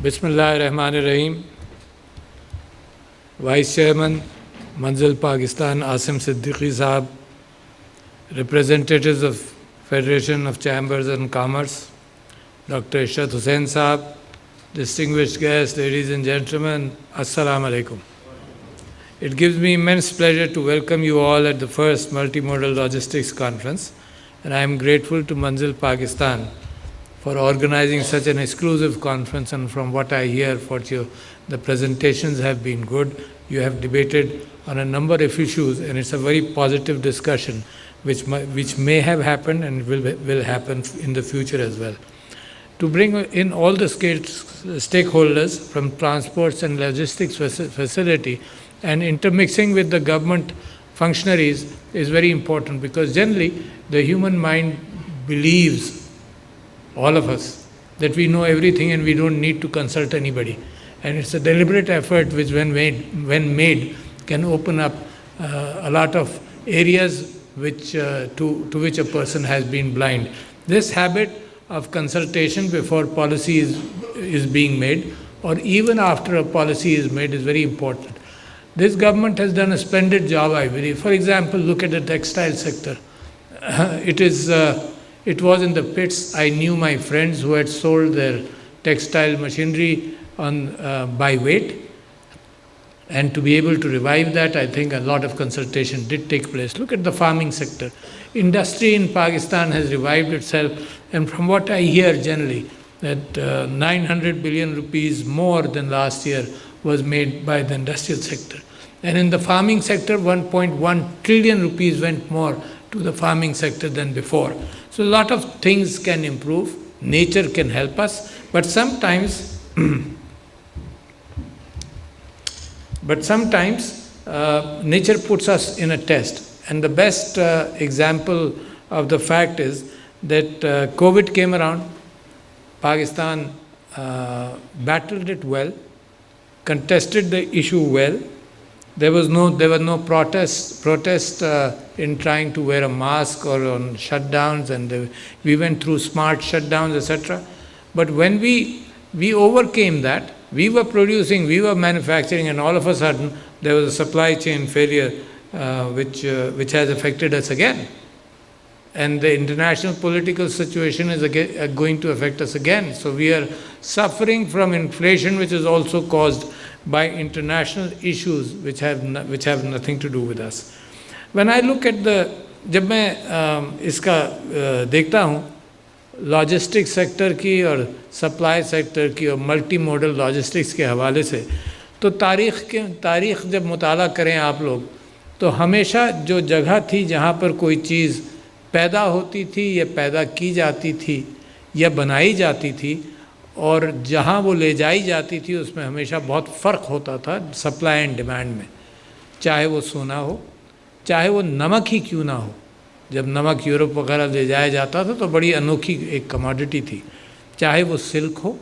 Bismillahirrahmanirrahim. Vice Chairman, Manzil Pakistan, Asim Siddiqui Sahab, representatives of Federation of Chambers and Commerce, Dr. Ishrat Hussain Sahab, distinguished guests, ladies and gentlemen, Assalamu alaikum. It gives me immense pleasure to welcome you all at the first Multimodal Logistics Conference, and I am grateful to Manzil Pakistan for organizing such an exclusive conference. And from what I hear, the presentations have been good. You have debated on a number of issues, and it's a very positive discussion, which may have happened and will happen in the future as well. To bring in all the stakeholders from transports and logistics facility and intermixing with the government functionaries is very important, because generally the human mind believes, all of us, that we know everything and we don't need to consult anybody. And it's a deliberate effort which when made can open up a lot of areas to which a person has been blind. This habit of consultation before policy is being made, or even after a policy is made, is very important. This government has done a splendid job, I believe. For example, look at the textile sector. It was in the pits. I knew my friends who had sold their textile machinery by weight. And to be able to revive that, I think a lot of consultation did take place. Look at the farming sector. Industry in Pakistan has revived itself. And from what I hear generally, that 900 billion rupees more than last year was made by the industrial sector. And in the farming sector, 1.1 trillion rupees went more to the farming sector than before. So a lot of things can improve. Nature can help us, but sometimes nature puts us in a test. And the best example of the fact is that COVID came around. Pakistan battled it well, contested the issue well. There were no protest in trying to wear a mask or on shutdowns, and we went through smart shutdowns, etc. But when we overcame that, we were producing, we were manufacturing, and all of a sudden there was a supply chain failure which has affected us again. And the international political situation is going to affect us again. So we are suffering from inflation, which is also caused by international issues which have nothing to do with us. When I look at जब मैं इसका देखता हूँ logistics sector की और supply sector की और multi modal logistics के हवाले से, तो तारीख़ जब मुताला करें आप लोग, तो हमेशा जो जगह थी जहाँ पर कोई चीज़ पैदा होती थी या पैदा की जाती थी या बनाई जाती थी, और जहाँ वो ले जाई जाती थी, उसमें हमेशा बहुत फ़र्क होता था सप्लाई एंड डिमांड में। चाहे वो सोना हो, चाहे वो नमक ही क्यों ना हो। जब नमक यूरोप वगैरह ले जाया जाता था तो बड़ी अनोखी एक कमोडिटी थी। चाहे वो सिल्क हो,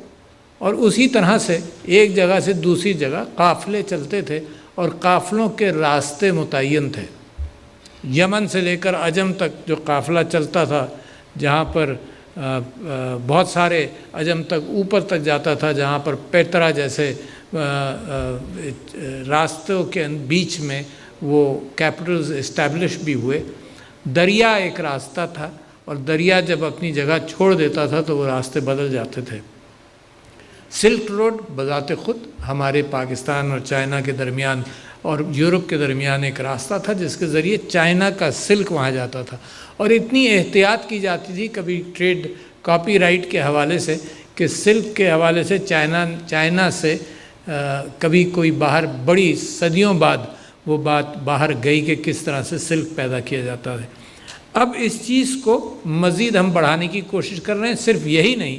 और उसी तरह से एक जगह से दूसरी जगह काफ़िले चलते थे, और काफ़िलों के रास्ते मुतय्यन थे। यमन से लेकर अजम तक जो काफ़िला चलता था, जहाँ पर बहुत सारे अजम तक ऊपर तक जाता था, जहाँ पर पेतरा जैसे रास्तों के बीच में वो कैपिटल्स इस्टेब्लिश भी हुए। दरिया एक रास्ता था, और दरिया जब अपनी जगह छोड़ देता था तो वो रास्ते बदल जाते थे। सिल्क रोड बज़ाते ख़ुद हमारे पाकिस्तान और चाइना के दरमियान और यूरोप के दरमियान एक रास्ता था, जिसके ज़रिए चाइना का सिल्क वहाँ जाता था। और इतनी एहतियात की जाती थी कभी ट्रेड कॉपीराइट के हवाले से, कि सिल्क के हवाले से चाइना से कभी कोई बाहर बड़ी सदियों बाद वो बात बाहर गई कि किस तरह से सिल्क पैदा किया जाता है। अब इस चीज़ को मज़ीद हम बढ़ाने की कोशिश कर रहे हैं। सिर्फ यही नहीं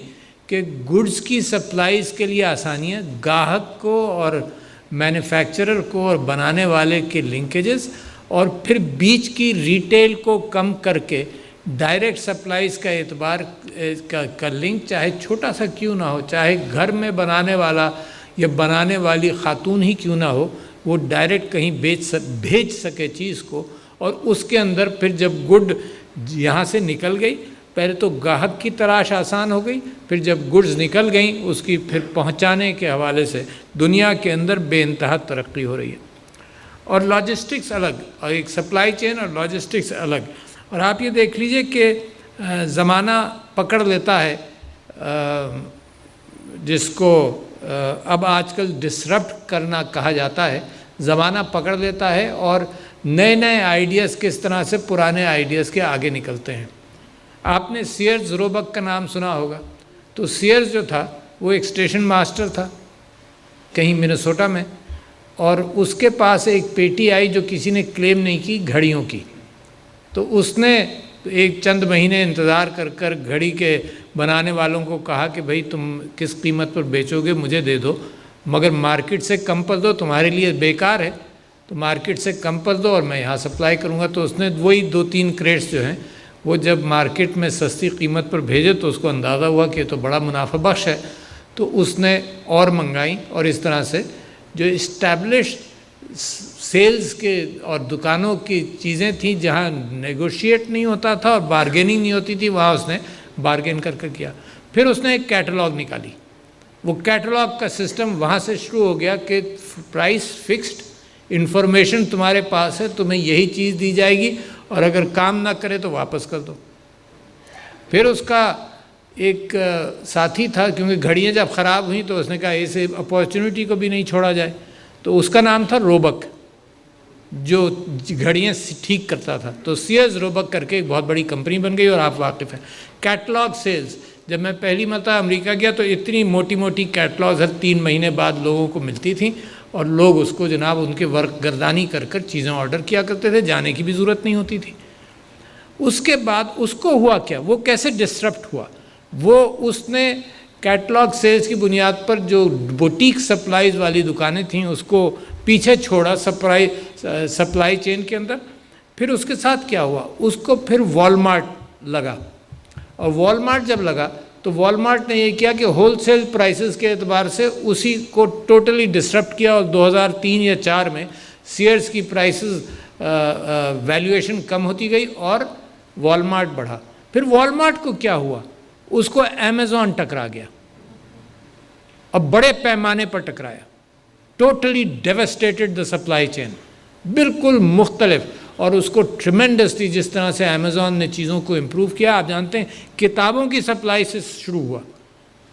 कि गुड्स की सप्लाईज़ के लिए आसानियाँ, ग्राहक को और मैन्युफैक्चरर को और बनाने वाले के लिंकेजेस, और फिर बीच की रिटेल को कम करके डायरेक्ट सप्लाईज़ का एतबार का लिंक, चाहे छोटा सा क्यों ना हो, चाहे घर में बनाने वाला या बनाने वाली खातून ही क्यों ना हो, वो डायरेक्ट कहीं भेज सके चीज़ को, और उसके अंदर फिर जब गुड यहाँ से निकल गई पहले तो ग्राहक की तलाश आसान हो गई, फिर जब गुड्स निकल गई उसकी फिर पहुंचाने के हवाले से दुनिया के अंदर बेइंतहा तरक्की हो रही है। और लॉजिस्टिक्स अलग, और एक सप्लाई चेन और लॉजिस्टिक्स अलग। और आप ये देख लीजिए कि ज़माना पकड़ लेता है, जिसको अब आजकल डिसरप्ट करना कहा जाता है, ज़माना पकड़ लेता है और नए नए आइडियाज़ किस तरह से पुराने आइडियाज़ के आगे निकलते हैं। आपने सीयर्स रोबक का नाम सुना होगा। तो सीयर्स जो था वो एक स्टेशन मास्टर था कहीं मिनेसोटा में, और उसके पास एक पेटी आई जो किसी ने क्लेम नहीं की, घड़ियों की। तो उसने एक चंद महीने इंतज़ार कर कर घड़ी के बनाने वालों को कहा कि भाई तुम किस कीमत पर बेचोगे मुझे दे दो, मगर मार्केट से कम पर दो, तुम्हारे लिए बेकार है, तो मार्केट से कम पर दो और मैं यहाँ सप्लाई करूँगा। तो उसने वही 2-3 क्रेट्स जो हैं वो जब मार्केट में सस्ती कीमत पर भेजे तो उसको अंदाज़ा हुआ कि तो बड़ा मुनाफा बख्श है, तो उसने और मंगाई। और इस तरह से जो इस्टेब्लिश सेल्स के और दुकानों की चीज़ें थी जहाँ नेगोशिएट नहीं होता था और बार्गेनिंग नहीं होती थी, वहाँ उसने बार्गेन कर किया। फिर उसने एक कैटलॉग निकाली। वो कैटलॉग का सिस्टम वहाँ से शुरू हो गया कि प्राइस फिक्स्ड, इन्फॉर्मेशन तुम्हारे पास है, तुम्हें यही चीज़ दी जाएगी और अगर काम ना करे तो वापस कर दो। फिर उसका एक साथी था, क्योंकि घड़ियाँ जब ख़राब हुई तो उसने कहा ऐसे अपॉर्चुनिटी को भी नहीं छोड़ा जाए, तो उसका नाम था रोबक, जो घड़ियाँ ठीक करता था। तो सीयर्स रोबक करके एक बहुत बड़ी कंपनी बन गई और आप वाकिफ़ हैं। कैटलॉग सेल्स, जब मैं पहली मरतबा अमेरिका गया तो इतनी मोटी मोटी कैटलॉग्स हर 3 महीने बाद लोगों को मिलती थी और लोग उसको जनाब उनके वर्क गर्दानी कर कर चीज़ें ऑर्डर किया करते थे, जाने की भी ज़रूरत नहीं होती थी। उसके बाद उसको हुआ क्या, वो कैसे डिसरप्ट हुआ, वो उसने कैटलॉग सेल्स की बुनियाद पर जो बुटीक सप्लाईज वाली दुकानें थीं उसको पीछे छोड़ा सप्लाई चेन के अंदर। फिर उसके साथ क्या हुआ, उसको फिर वॉलमार्ट लगा, और वॉलमार्ट जब लगा तो वॉलमार्ट ने ये किया कि होलसेल प्राइसेस के एतबार से उसी को टोटली डिसरप्ट किया। और 2003 या 4 में सीयर्स की प्राइसेस वैल्यूएशन कम होती गई और वॉलमार्ट बढ़ा। फिर वॉलमार्ट को क्या हुआ, उसको अमेज़ॉन टकरा गया, अब बड़े पैमाने पर टकराया, totally devastated the supply chain, बिल्कुल मुख्तलिफ। और उसको ट्रिमेंडसली जिस तरह से अमेज़ॉन ने चीज़ों को इम्प्रूव किया, आप जानते हैं किताबों की सप्लाई से शुरू हुआ,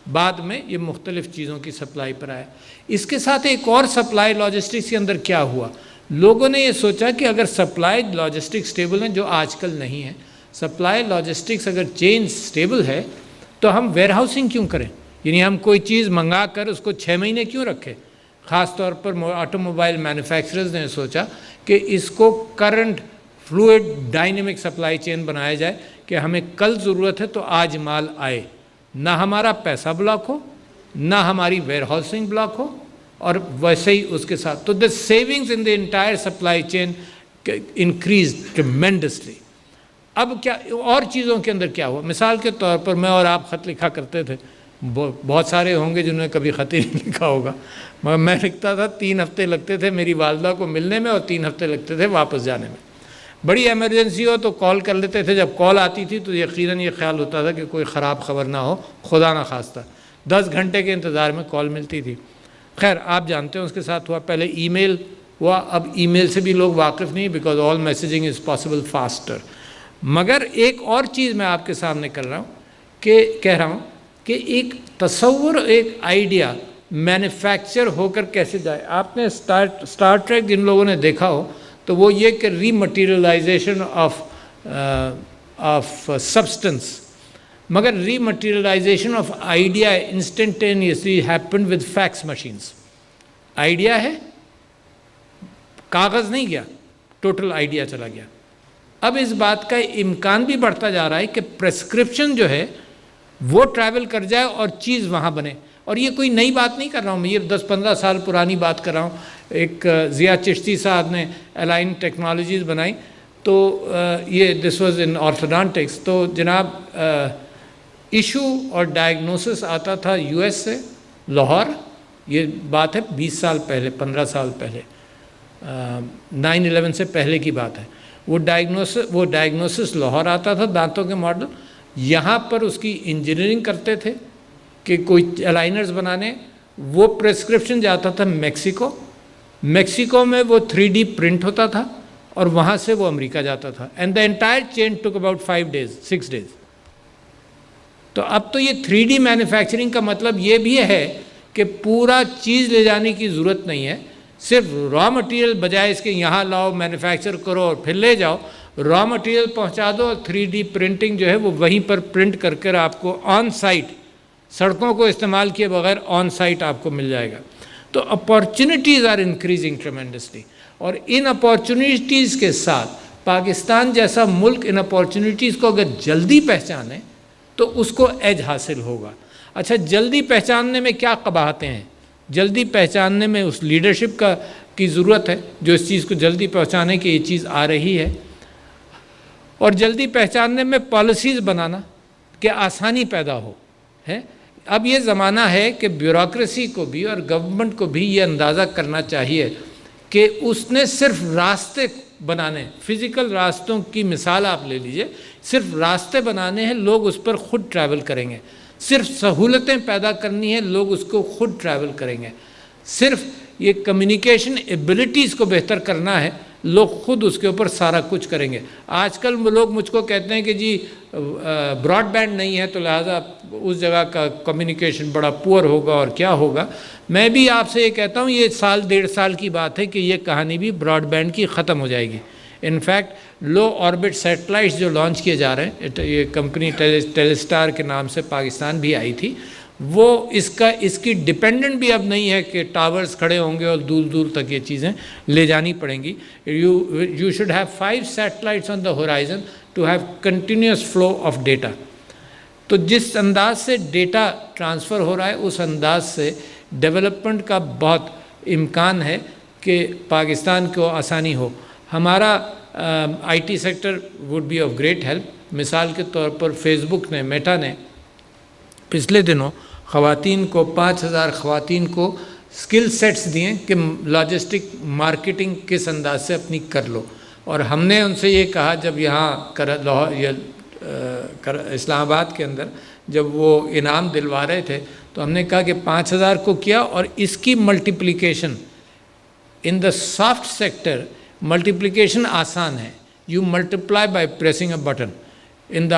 बाद में ये मुख्तलिफ चीज़ों की सप्लाई पर आया। इसके साथ एक और सप्लाई लॉजिस्टिक्स के अंदर क्या हुआ, लोगों ने ये सोचा कि अगर सप्लाई लॉजिस्टिक्स स्टेबल हैं, जो आजकल नहीं है, सप्लाई लॉजिस्टिक्स अगर चेन स्टेबल है तो हम वेयर हाउसिंग क्यों करें, यानी हम कोई चीज़ मंगा कर उसको 6 महीने क्यों रखें। ख़ास तौर पर ऑटोमोबाइल मैन्युफैक्चरर्स ने सोचा कि इसको current fluid dynamic supply chain बनाया जाए कि हमें कल ज़रूरत है तो आज माल आए, ना हमारा पैसा ब्लॉक हो, ना हमारी वेयर हाउसिंग ब्लॉक हो, और वैसे ही उसके साथ तो the savings in the entire supply chain increase tremendously. अब क्या और चीज़ों के अंदर क्या हुआ, मिसाल के तौर पर मैं और आप ख़त लिखा करते थे, बहुत सारे होंगे जिन्होंने कभी ख़त ही नहीं लिखा होगा, मगर मैं लिखता था, 3 हफ्ते लगते थे मेरी वालदा को मिलने में और 3 हफ्ते लगते थे वापस जाने में। बड़ी एमरजेंसी हो तो कॉल कर लेते थे, जब कॉल आती थी तो यकीनन ये ख्याल होता था कि कोई ख़राब खबर ना हो, खुदा ना खास्ता। 10 घंटे के इंतज़ार में कॉल मिलती थी। खैर आप जानते हैं उसके साथ हुआ, पहले ईमेल हुआ, अब ईमेल से भी लोग वाकिफ़ नहीं, because all messaging is possible faster. मगर एक और चीज़ मैं आपके सामने कह रहा हूँ कि एक तसव्वुर, एक आइडिया मैन्युफैक्चर होकर कैसे जाए। आपने स्टार ट्रेक जिन लोगों ने देखा हो तो वो ये कि रीमटीरियलाइजेशन ऑफ सब्सटेंस, मगर rematerialisation of idea instantaneously happened with fax machines. Idea है, कागज़ नहीं गया, टोटल आइडिया चला गया। अब इस बात का इम्कान भी बढ़ता जा रहा है कि प्रेस्क्रिप्शन जो है वो ट्रैवल कर जाए और चीज़ वहाँ बने। और ये कोई नई बात नहीं कर रहा हूँ मैं, ये 10-15 साल पुरानी बात कर रहा हूँ। एक ज़िया चिश्ती साहब ने अलाइन टेक्नोलॉजीज़ बनाई, तो ये दिस वाज इन ऑर्थोडोंटिक्स। तो जनाब इशू और डायग्नोसिस आता था US से, लाहौर, ये बात है 20 साल पहले, 15 साल पहले, 9/11 से पहले की बात है। वो डायग्नोसिस लाहौर आता था, दांतों के मॉडल, यहाँ पर उसकी इंजीनियरिंग करते थे कि कोई अलाइनर्स बनाने, वो प्रेस्क्रिप्शन जाता था मैक्सिको में वो 3D प्रिंट होता था और वहाँ से वो अमेरिका जाता था, and the entire chain took about 5 days 6 days. तो अब तो ये 3D मैन्युफैक्चरिंग का मतलब ये भी है कि पूरा चीज़ ले जाने की ज़रूरत नहीं है, सिर्फ रॉ मटेरियल बजाय इसके यहाँ लाओ, मैन्युफैक्चर करो और फिर ले जाओ, रॉ मटेरियल पहुँचा दो और 3D प्रिंटिंग जो है वो वहीं पर प्रिंट कर आपको ऑन साइट, सड़कों को इस्तेमाल किए बगैर ऑन साइट आपको मिल जाएगा। तो अपॉर्चुनिटीज़ आर इंक्रीजिंग ट्रेमेंडसली, और इन अपॉर्चुनिटीज़ के साथ पाकिस्तान जैसा मुल्क इन अपॉर्चुनिटीज़ को अगर जल्दी पहचाने तो उसको एज हासिल होगा। अच्छा, जल्दी पहचानने में क्या कबाहतें हैं? जल्दी पहचानने में उस लीडरशिप की ज़रूरत है जो इस चीज़ को जल्दी पहचाने कि ये चीज़ आ रही है, और जल्दी पहचानने में पॉलिसीज़ बनाना कि आसानी पैदा हो है। अब ये ज़माना है कि ब्यूरोक्रेसी को भी और गवर्नमेंट को भी ये अंदाज़ा करना चाहिए कि उसने सिर्फ रास्ते बनाने, फिज़िकल रास्तों की मिसाल आप ले लीजिए, सिर्फ रास्ते बनाने हैं, लोग उस पर ख़ुद ट्रैवल करेंगे। सिर्फ सहूलतें पैदा करनी है, लोग उसको खुद ट्रैवल करेंगे। सिर्फ ये कम्युनिकेशन एबिलिटीज़ को बेहतर करना है, लोग खुद उसके ऊपर सारा कुछ करेंगे। आजकल लोग मुझको कहते हैं कि जी ब्रॉडबैंड नहीं है तो लिहाजा उस जगह का कम्युनिकेशन बड़ा पुअर होगा और क्या होगा। मैं भी आपसे ये कहता हूँ, ये साल 1.5 साल की बात है कि ये कहानी भी ब्रॉडबैंड की ख़त्म हो जाएगी। इनफैक्ट लो ऑर्बिट सैटेलाइट्स जो लॉन्च किए जा रहे हैं, ये कंपनी टेलीस्टार के नाम से पाकिस्तान भी आई थी, वो इसकी डिपेंडेंट भी अब नहीं है कि टावर्स खड़े होंगे और दूर दूर तक ये चीज़ें ले जानी पड़ेंगी। You should have 5 satellites on the horizon to have continuous flow of data. तो जिस अंदाज से डेटा ट्रांसफ़र हो रहा है उस अंदाज से डेवलपमेंट का बहुत इम्कान है कि पाकिस्तान को आसानी हो। हमारा IT sector would be of great help. मिसाल के तौर पर फेसबुक ने, मेटा ने पिछले दिनों ख़वातीन को 5000 ख़वातीन को स्किल सेट्स दिए कि लॉजिस्टिक मार्केटिंग किस अंदाज से अपनी कर लो। और हमने उनसे ये कहा, जब यहाँ इस्लामाबाद के अंदर जब वो इनाम दिलवा रहे थे तो हमने कहा कि 5000 को किया, और इसकी multiplication in the soft sector multiplication आसान है। You multiply by pressing a button. In the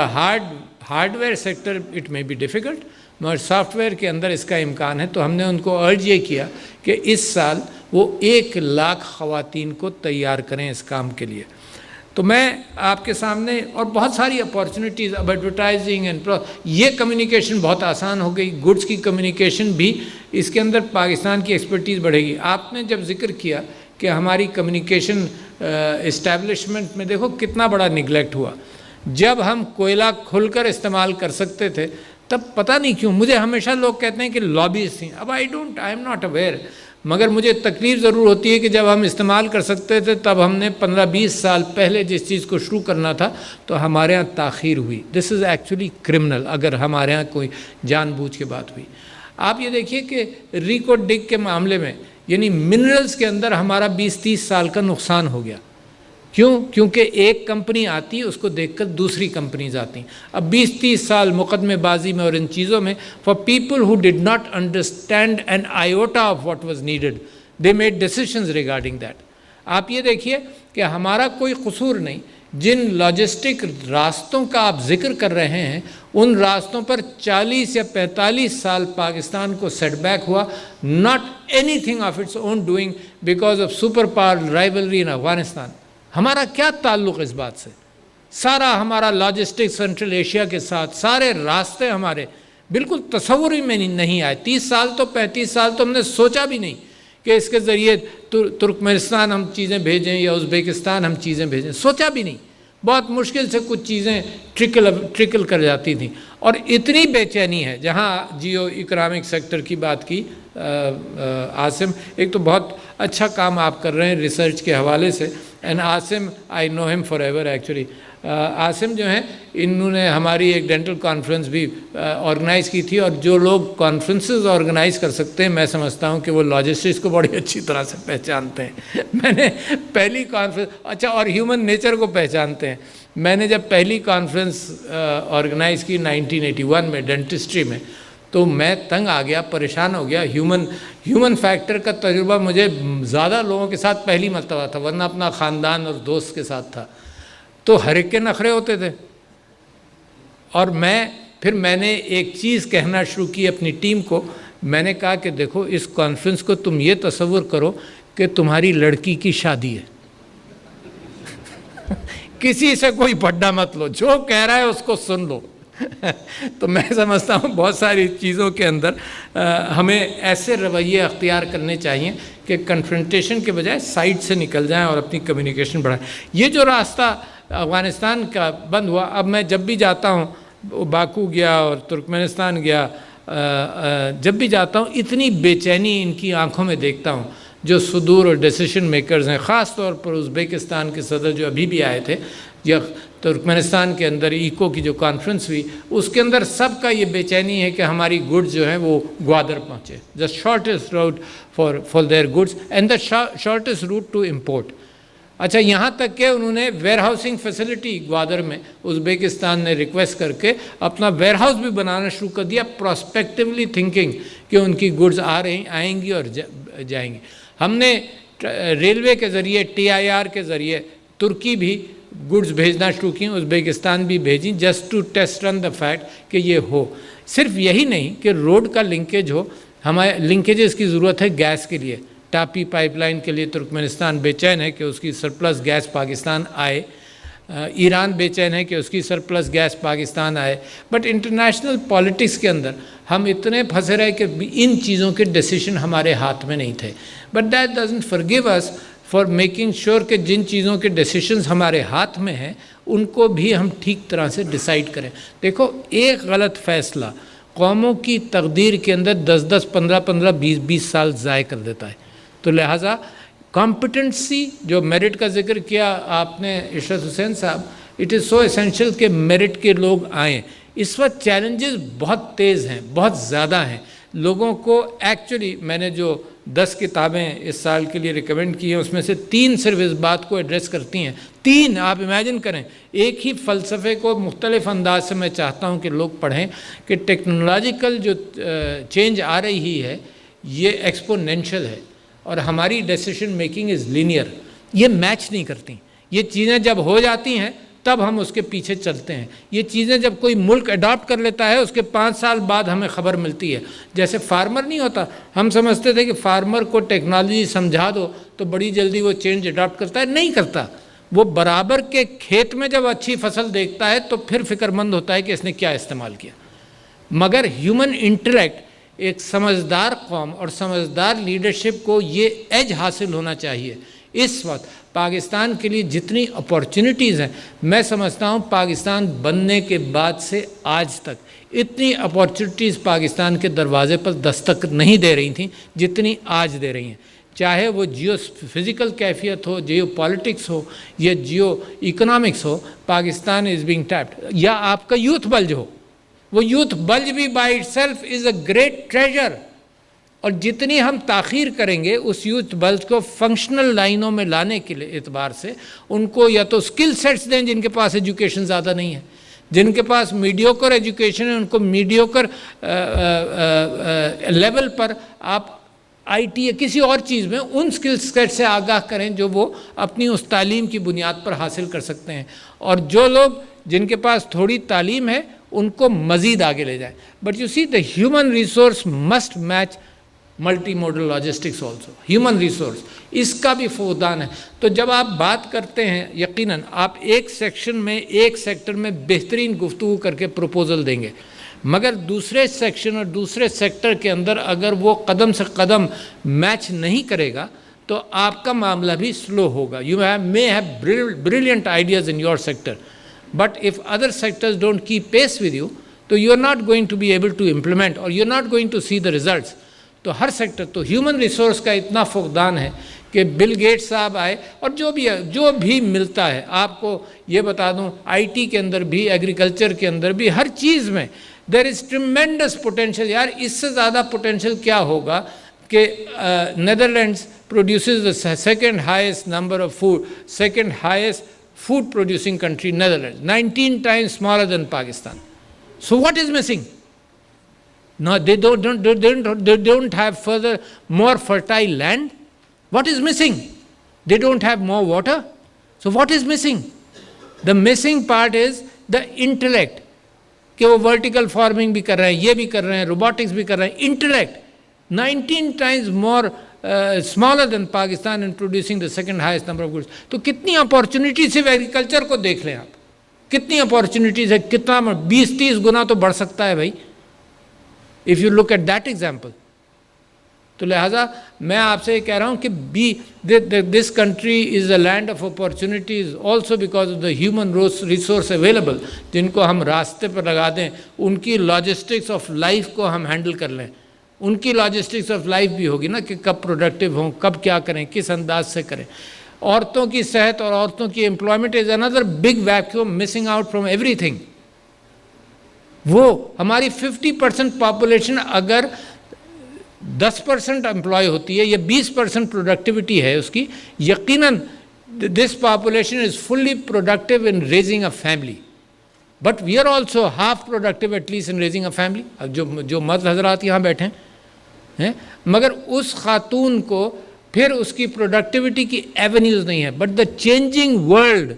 hardware sector it may be difficult, मगर सॉफ्टवेयर के अंदर इसका इम्कान है। तो हमने उनको अर्ज ये किया कि इस साल वो 1 लाख ख़वातीन को तैयार करें इस काम के लिए। तो मैं आपके सामने, और बहुत सारी अपॉर्चुनिटीज़, अब एडवर्टाइजिंग एंड ये कम्युनिकेशन बहुत आसान हो गई, गुड्स की कम्युनिकेशन भी, इसके अंदर पाकिस्तान की एक्सपर्टीज़ बढ़ेगी। आपने जब जिक्र किया कि हमारी कम्युनिकेशन इस्टेब्लिशमेंट में देखो कितना बड़ा निगलेक्ट हुआ। जब हम कोयला खुलकर इस्तेमाल कर सकते थे तब पता नहीं क्यों मुझे हमेशा लोग कहते हैं कि लॉबीज थी। अब आई एम नॉट अवेयर, मगर मुझे तकलीफ़ ज़रूर होती है कि जब हम इस्तेमाल कर सकते थे तब हमने 15-20 साल पहले जिस चीज़ को शुरू करना था तो हमारे यहाँ ताख़ीर हुई। दिस इज़ एक्चुअली क्रिमिनल अगर हमारे यहाँ कोई जानबूझ के बात हुई। आप ये देखिए कि रिको डिग के मामले में, यानी मिनरल्स के अंदर हमारा 20-30 साल का नुकसान हो गया। क्यों? क्योंकि एक कंपनी आती, उसको देखकर दूसरी कंपनीज आती। अब 20-30 साल मुकदमेबाजी में और इन चीज़ों में, for people who did not understand an iota of what was needed, they made decisions regarding that. आप ये देखिए कि हमारा कोई कसूर नहीं। जिन लॉजिस्टिक रास्तों का आप जिक्र कर रहे हैं, उन रास्तों पर 40 या 45 साल पाकिस्तान को सेटबैक हुआ, not anything of its own doing, because of super power rivalry in Afghanistan. हमारा क्या ताल्लुक़ इस बात से? सारा हमारा लॉजिस्टिक सेंट्रल एशिया के साथ, सारे रास्ते हमारे बिल्कुल तस्वुर ही में नहीं आए। 30 साल तो 35 साल तो हमने सोचा भी नहीं कि इसके ज़रिए तुर्कमेनिस्तान हम चीज़ें भेजें या उज़्बेकिस्तान हम चीज़ें भेजें, सोचा भी नहीं। बहुत मुश्किल से कुछ चीज़ें ट्रिकल कर जाती थी। और इतनी बेचैनी है, जहाँ जियो इकोनॉमिक सेक्टर की बात की आसिम, एक तो बहुत अच्छा काम आप कर रहे हैं रिसर्च के हवाले से, and Asim I know him for ever actually. Asim जो हैं, इन्होंने हमारी एक डेंटल कॉन्फ्रेंस भी ऑर्गेनाइज़ की थी, और जो लोग कॉन्फ्रेंसेस ऑर्गेनाइज़ कर सकते हैं, मैं समझता हूँ कि वो लॉजिस्टिक्स को बड़ी अच्छी तरह से पहचानते हैं। मैंने पहली कॉन्फ्रेंस, अच्छा, और ह्यूमन नेचर को पहचानते हैं। मैंने जब पहली कॉन्फ्रेंस ऑर्गेनाइज़ की 1981 में डेंटिस्ट्री में, तो मैं तंग आ गया, परेशान हो गया। ह्यूमन फैक्टर का तजुर्बा मुझे ज़्यादा लोगों के साथ पहली मरतबा था, वरना अपना ख़ानदान और दोस्त के साथ था। तो हर एक के नखरे होते थे। और फिर मैंने एक चीज़ कहना शुरू की अपनी टीम को। मैंने कहा कि देखो, इस कॉन्फ्रेंस को तुम ये तसव्वुर करो कि तुम्हारी लड़की की शादी है। किसी से कोई पड्डा मत लो, जो कह रहा है उसको सुन लो। तो मैं समझता हूँ बहुत सारी चीज़ों के अंदर हमें ऐसे रवैये अख्तियार करने चाहिए कि कन्फ्रंटेशन के बजाय साइड से निकल जाएं और अपनी कम्युनिकेशन बढ़ाएं। ये जो रास्ता अफ़गानिस्तान का बंद हुआ, अब मैं जब भी जाता हूँ, बाकू गया और तुर्कमेनिस्तान गया, जब भी जाता हूँ इतनी बेचैनी इनकी आंखों में देखता हूँ, जो सुदूर और डिसीजन मेकर्स हैं। ख़ास तौर पर उज़्बेकिस्तान के सदर जो अभी भी आए थे, या तुर्कमेनिस्तान के अंदर इको की जो कॉन्फ्रेंस हुई, उसके अंदर सबका ये बेचैनी है कि हमारी गुड्स जो हैं वो ग्वादर पहुँचे। The shortest route for their goods and the shortest route to import. अच्छा, यहाँ तक कि उन्होंने वेयर हाउसिंग फैसिलिटी ग्वादर में, उज़्बेकिस्तान ने रिक्वेस्ट करके अपना वेयर हाउस भी बनाना शुरू कर दिया, प्रोस्पेक्टिवली थिंकिंग कि उनकी गुड्स आएंगी और जाएंगी। हमने रेलवे के ज़रिए, TIR के ज़रिए तुर्की भी गुड्स भेजना शुरू की, उज़्बेकिस्तान भी भेजी, just to test run the fact कि ये हो। सिर्फ यही नहीं कि रोड का लिंकेज हो, हमारे लिंकेजेस की ज़रूरत है गैस के लिए। टापी पाइपलाइन के लिए तुर्कमेनिस्तान बेचैन है कि उसकी सरप्लस गैस पाकिस्तान आए, ईरान बेचैन है कि उसकी सरप्लस गैस पाकिस्तान आए। बट इंटरनेशनल पॉलिटिक्स के अंदर हम इतने फंसे रहे कि इन चीज़ों के डिसीजन हमारे हाथ में नहीं थे। But that doesn't forgive us for making sure कि जिन चीज़ों के डिसीजंस हमारे हाथ में हैं उनको भी हम ठीक तरह से डिसाइड करें। देखो, एक गलत फ़ैसला कौमों की तकदीर के अंदर 10-10, 15-15, 20-20 साल ज़ाय कर देता है। तो लिहाजा कॉम्पिटेंसी, जो मेरिट का जिक्र किया आपने इशरत हुसैन साहब, इट इज़ सो एसेंशियल कि मेरिट के लोग आएँ। इस वक्त चैलेंजेस बहुत तेज़ हैं, बहुत ज़्यादा हैं। लोगों को एक्चुअली, मैंने जो 10 किताबें इस साल के लिए रिकमेंड की हैं, उसमें से 3 सिर्फ इस बात को एड्रेस करती हैं। 3, आप इमेजिन करें, एक ही फ़लसफ़े को मुख्तलिफ़ अंदाज से मैं चाहता हूँ कि लोग पढ़ें कि टेक्नोलॉजिकल जो चेंज आ रही है ये एक्सपोनेंशियल है, और हमारी डिसीजन मेकिंग इज़ लीनियर, ये मैच नहीं करती। ये चीज़ें जब हो जाती हैं तब हम उसके पीछे चलते हैं। ये चीज़ें जब कोई मुल्क अडॉप्ट कर लेता है, उसके 5 साल बाद हमें ख़बर मिलती है। जैसे फार्मर नहीं होता, हम समझते थे कि फार्मर को टेक्नोलॉजी समझा दो तो बड़ी जल्दी वो चेंज अडॉप्ट करता है, नहीं करता। वो बराबर के खेत में जब अच्छी फसल देखता है तो फिर फिक्रमंद होता है कि इसने क्या इस्तेमाल किया। मगर ह्यूमन इंटेलेक्ट, एक समझदार कौम और समझदार लीडरशिप को ये एज हासिल होना चाहिए। इस वक्त पाकिस्तान के लिए जितनी अपॉर्चुनिटीज़ हैं, मैं समझता हूँ पाकिस्तान बनने के बाद से आज तक इतनी अपॉर्चुनिटीज़ पाकिस्तान के दरवाज़े पर दस्तक नहीं दे रही थी जितनी आज दे रही हैं। चाहे वो जियो फिज़िकल कैफियत हो, जियो पॉलिटिक्स हो, या जियो इकोनॉमिक्स हो, पाकिस्तान इज़ बीइंग टैप्ड। या आपका यूथ बल्ज हो, वो यूथ बल्ज भी by itself is a great treasure. और जितनी हम ताख़ीर करेंगे उस यूथ बल्ज को फंक्शनल लाइनों में लाने के लिए एतबार से, उनको या तो स्किल सेट्स दें जिनके पास एजुकेशन ज़्यादा नहीं है, जिनके पास मीडियोकर एजुकेशन है उनको मीडियोकर लेवल पर आप IT या किसी और चीज़ में उन स्किल सेट से आगाह करें जो वो अपनी उस तालीम की बुनियाद पर हासिल कर सकते हैं। और जो लोग जिनके पास थोड़ी तालीम है उनको मज़ीद आगे ले जाएं। But you see, the human resource must match multi modal logistics also. Human resource, इसका भी फौदान है। तो जब आप बात करते हैं, यकीनन आप एक सेक्शन में, एक सेक्टर में बेहतरीन गुफ्तगू करके प्रपोज़ल देंगे, मगर दूसरे सेक्शन और दूसरे सेक्टर के अंदर अगर वो कदम से कदम मैच नहीं करेगा तो आपका मामला भी स्लो होगा। You may have brilliant ideas in your sector, but if other sectors don't keep pace with you, तो you are not going to be able to implement और you are not going to see the results. तो हर sector, तो human resource का इतना फुकदान है कि Bill Gates साहब आए और जो भी मिलता है, आपको ये बता दूं, आईटी के अंदर भी, एग्रीकल्चर के अंदर भी, हर चीज़ में देयर इज़ ट्रिमेंडस पोटेंशियल। यार इससे ज़्यादा पोटेंशियल क्या होगा कि Netherlands produces the second highest number of food, second highest food producing country, Netherlands, 19 times smaller than Pakistan. So what is missing? No, they don't have more fertile land. What is missing? They don't have more water. So what is missing? The missing part is the intellect. कि वो vertical farming भी कर रहे हैं, ये भी कर रहे हैं, रोबोटिक्स भी कर रहे हैं, intellect 19 times more smaller than Pakistan in producing the second highest number of goods. तो कितनी अपॉर्चुनिटी सिर्फ एग्रीकल्चर को देख लें आप, कितनी अपॉर्चुनिटीज है, कितना 20-30 गुना तो बढ़ सकता है भाई, if you look at that example. तो लिहाजा मैं आपसे कह रहा हूँ कि this country is a land of opportunities also because of the human resource available, जिनको हम रास्ते पर लगा दें, उनकी लॉजिस्टिक्स ऑफ लाइफ को हम हैंडल कर लें। उनकी लॉजिस्टिक्स ऑफ लाइफ भी होगी ना कि कब प्रोडक्टिव हों, कब क्या करें, किस अंदाज से करें। औरतों की सेहत और औरतों की employment is another big vacuum missing out from everything. वो हमारी 50% पॉपुलेशन अगर 10% एम्प्लॉय होती है या 20% प्रोडक्टिविटी है उसकी, यकीनन this population is fully productive in raising a family, but we are also half productive at least in raising a family. अब जो मर्द हजरात यहाँ बैठे हैं, मगर उस खातून को फिर उसकी प्रोडक्टिविटी की एवेन्यूज़ नहीं है, but the changing world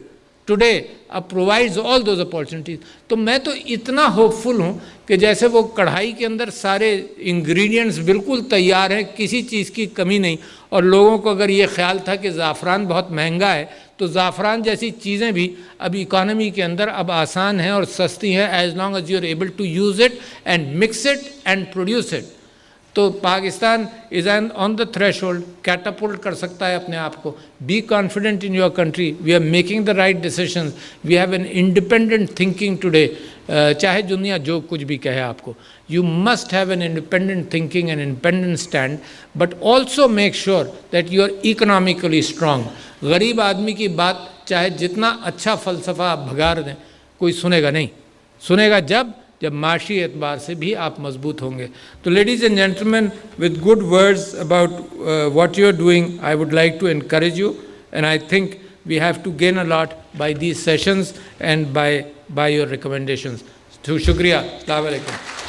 today provides all those opportunities. तो मैं तो इतना होपफुल हूँ कि जैसे वो कढ़ाई के अंदर सारे इंग्रेडिएंट्स बिल्कुल तैयार हैं, किसी चीज़ की कमी नहीं, और लोगों को अगर ये ख्याल था कि ज़ाफ़रान बहुत महंगा है, तो ज़ाफ़रान जैसी चीज़ें भी अब इकॉनमी के अंदर अब आसान हैं और सस्ती हैं, as long as you are able to use it and mix it and produce it. तो Pakistan is on the threshold, catapult कर सकता है अपने आप को। Be confident in your country, we are making the right decisions, we have an independent thinking today. चाहे दुनिया जो कुछ भी कहे आपको, you must have an independent thinking and independent stand, but also make sure that you are economically strong. गरीब आदमी की बात चाहे जितना अच्छा फ़लसफ़ा आप भगा दें, कोई सुनेगा नहीं। सुनेगा जब माशी एतबार से भी आप मजबूत होंगे। तो ladies and gentleman, with good words about what you are doing, I would like to encourage you, and I think we have to gain a lot by these sessions and by your recommendations. So shukriya. Assalamu alaikum.